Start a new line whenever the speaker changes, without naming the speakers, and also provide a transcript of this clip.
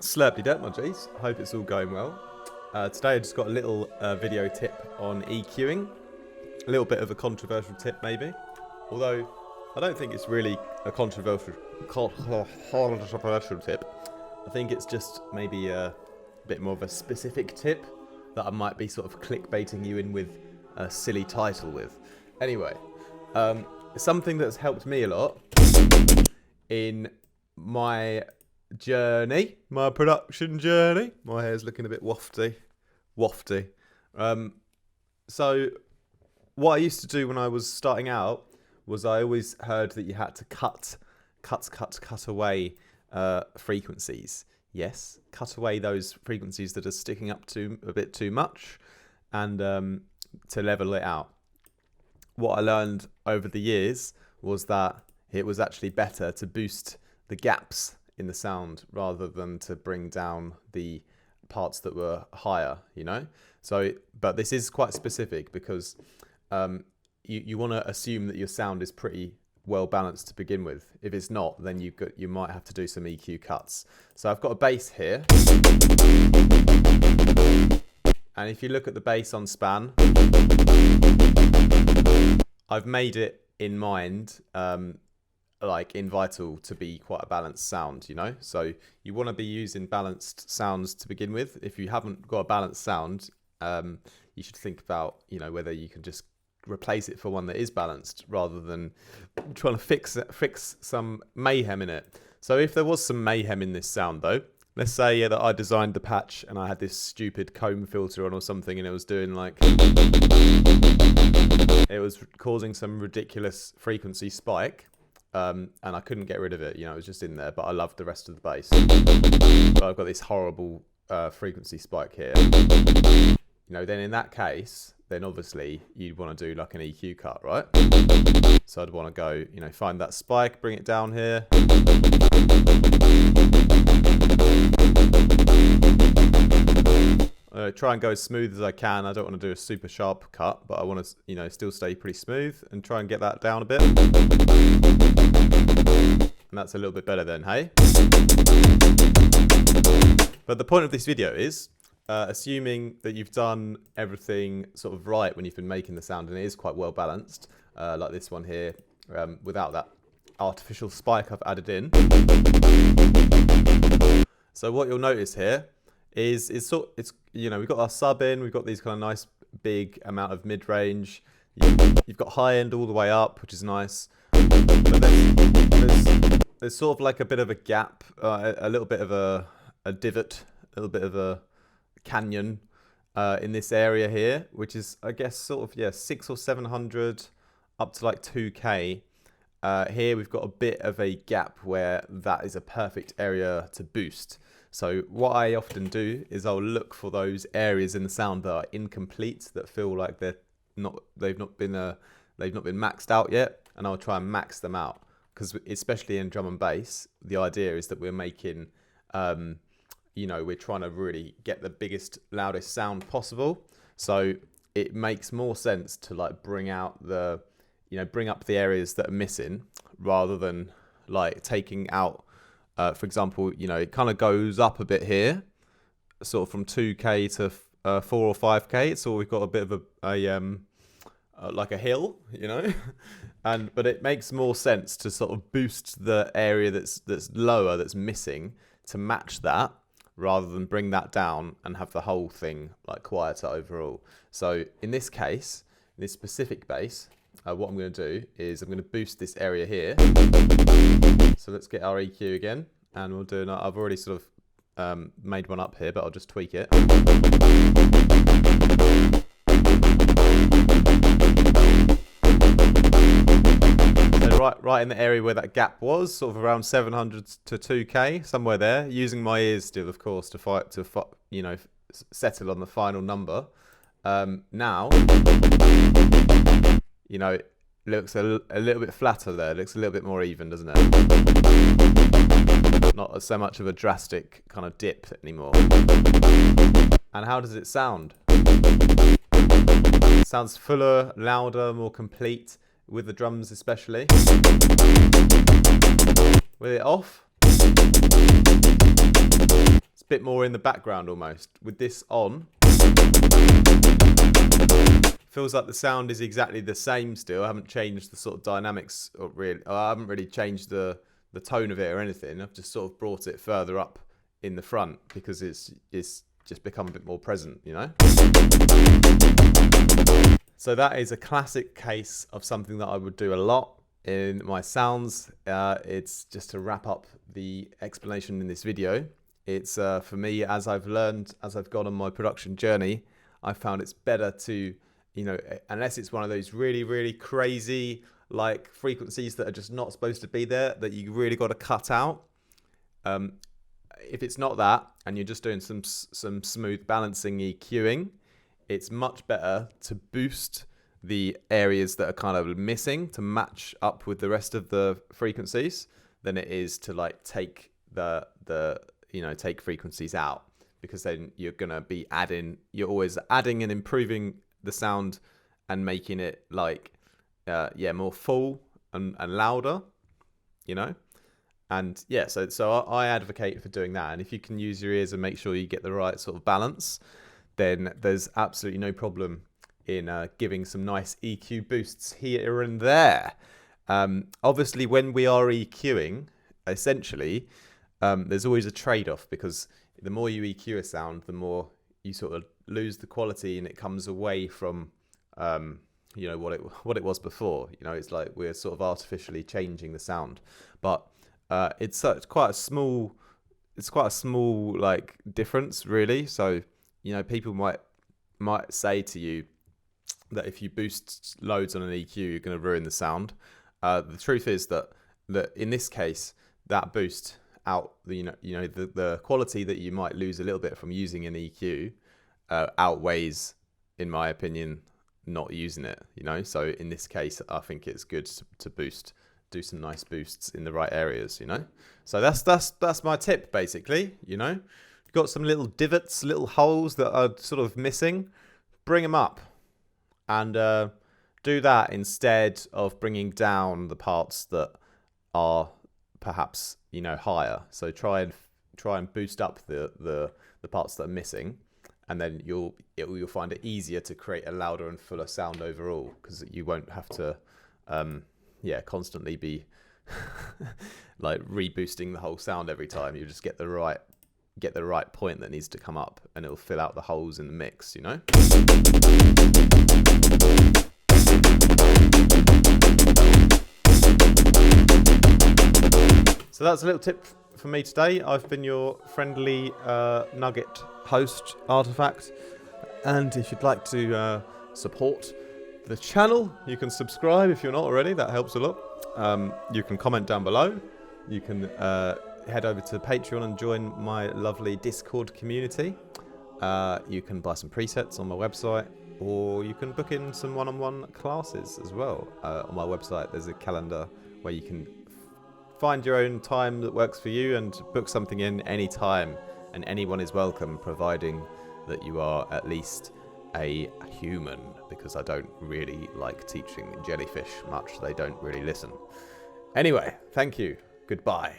Slurpy dep, my G's. Hope it's all going well. Today I just got a little video tip on EQing. A little bit of a controversial tip maybe. Although I don't think it's really a controversial tip. I think it's just maybe a bit more of a specific tip that I might be sort of clickbaiting you in with a silly title with. Anyway, something that's helped me a lot in my journey, my production journey. My hair's looking a bit wafty. So what I used to do when I was starting out was I always heard that you had to cut away frequencies. Yes, cut away those frequencies that are sticking up to a bit too much, and to level it out. What I learned over the years was that it was actually better to boost the gaps in the sound rather than to bring down the parts that were higher, you know? So, but this is quite specific because you want to assume that your sound is pretty well balanced to begin with. If it's not, then you might have to do some EQ cuts. So I've got a bass here, and if you look at the bass on span, I've made it in mind like in Vital to be quite a balanced sound, you know? So you want to be using balanced sounds to begin with. If you haven't got a balanced sound, you should think about, you know, whether you can just replace it for one that is balanced rather than trying to fix some mayhem in it. So if there was some mayhem in this sound though, let's say that I designed the patch and I had this stupid comb filter on or something, and it was doing like, it was causing some ridiculous frequency spike. And I couldn't get rid of it, you know, it was just in there, but I loved the rest of the bass. But I've got this horrible frequency spike here. You know, then in that case, then obviously you'd want to do like an EQ cut, right? So I'd want to go, you know, find that spike, bring it down here. Try and go as smooth as I can. I don't want to do a super sharp cut, but I want to, you know, still stay pretty smooth and try and get that down a bit. And that's a little bit better then, hey? But the point of this video is, assuming that you've done everything sort of right when you've been making the sound, and it is quite well balanced, like this one here, without that artificial spike I've added in. So what you'll notice here is it's you know, we've got our sub in, we've got these kind of nice big amount of mid-range, you've got high end all the way up, which is nice, but there's sort of like a bit of a gap, a little bit of a divot, a little bit of a canyon in this area here, which is, I guess, sort of, yeah, 600 or 700 up to like 2K. Here we've got a bit of a gap where that is a perfect area to boost. So what I often do is I'll look for those areas in the sound that are incomplete, that feel like they've not been maxed out yet, and I'll try and max them out. Because especially in drum and bass, the idea is that we're making, you know, we're trying to really get the biggest, loudest sound possible. So it makes more sense to like bring up the areas that are missing, rather than like taking out. For example, you know, it kind of goes up a bit here, sort of from 2K to 4 or 5K. So we've got a bit of like a hill, you know, but it makes more sense to sort of boost the area that's lower, that's missing, to match that, rather than bring that down and have the whole thing like quieter overall. So in this case, in this specific bass, what I'm going to do is I'm going to boost this area here. So let's get our EQ again, and we'll do. I've already sort of made one up here, but I'll just tweak it. So right in the area where that gap was, sort of around 700 to 2K, somewhere there. Using my ears still, of course, to you know, settle on the final number. Now, you know, it looks a little bit flatter there. It looks a little bit more even, doesn't it? Not so much of a drastic kind of dip anymore. And how does it sound? It sounds fuller, louder, more complete, with the drums especially. With it off, bit more in the background almost. With this on, feels like the sound is exactly the same still. I haven't changed the sort of dynamics, or I haven't really changed the tone of it or anything. I've just sort of brought it further up in the front because it's just become a bit more present, you know? So that is a classic case of something that I would do a lot in my sounds. It's just to wrap up the explanation in this video. It's for me, as I've learned, as I've gone on my production journey, I found it's better to, you know, unless it's one of those really, really crazy like frequencies that are just not supposed to be there, that you really got to cut out. If it's not that, and you're just doing some smooth balancing EQing, it's much better to boost the areas that are kind of missing to match up with the rest of the frequencies than it is to like take take frequencies out, because then you're gonna be you're always adding and improving the sound and making it like more full and louder, you know. And yeah, so I advocate for doing that. And if you can use your ears and make sure you get the right sort of balance, then there's absolutely no problem in giving some nice EQ boosts here and there. Obviously, when we are EQing, essentially, there's always a trade-off, because the more you EQ a sound, the more you sort of lose the quality, and it comes away from what it was before. You know, it's like we're sort of artificially changing the sound, but it's quite a small like difference, really. So, you know, people might say to you that if you boost loads on an EQ, you're going to ruin the sound. The truth is that in this case, that boost out the quality that you might lose a little bit from using an EQ outweighs, in my opinion, not using it. You know, so in this case, I think it's good to do some nice boosts in the right areas. You know, so that's my tip basically. You know, you've got some little divots, little holes that are sort of missing, bring them up. And do that instead of bringing down the parts that are perhaps, you know, higher. So try and boost up the parts that are missing, and then you'll find it easier to create a louder and fuller sound overall, because you won't have to constantly be like reboosting the whole sound every time. You just get the right point that needs to come up, and it'll fill out the holes in the mix, you know. So that's a little tip for me today. I've been your friendly nugget host, Artifact, and if you'd like to support the channel, you can subscribe if you're not already. That helps a lot. You can comment down below. You can head over to Patreon and join my lovely Discord community. You can buy some presets on my website, or you can book in some one-on-one classes as well. On my website, there's a calendar where you can find your own time that works for you and book something in any time, and anyone is welcome, providing that you are at least a human, because I don't really like teaching jellyfish much. They don't really listen. Anyway, thank you. Goodbye.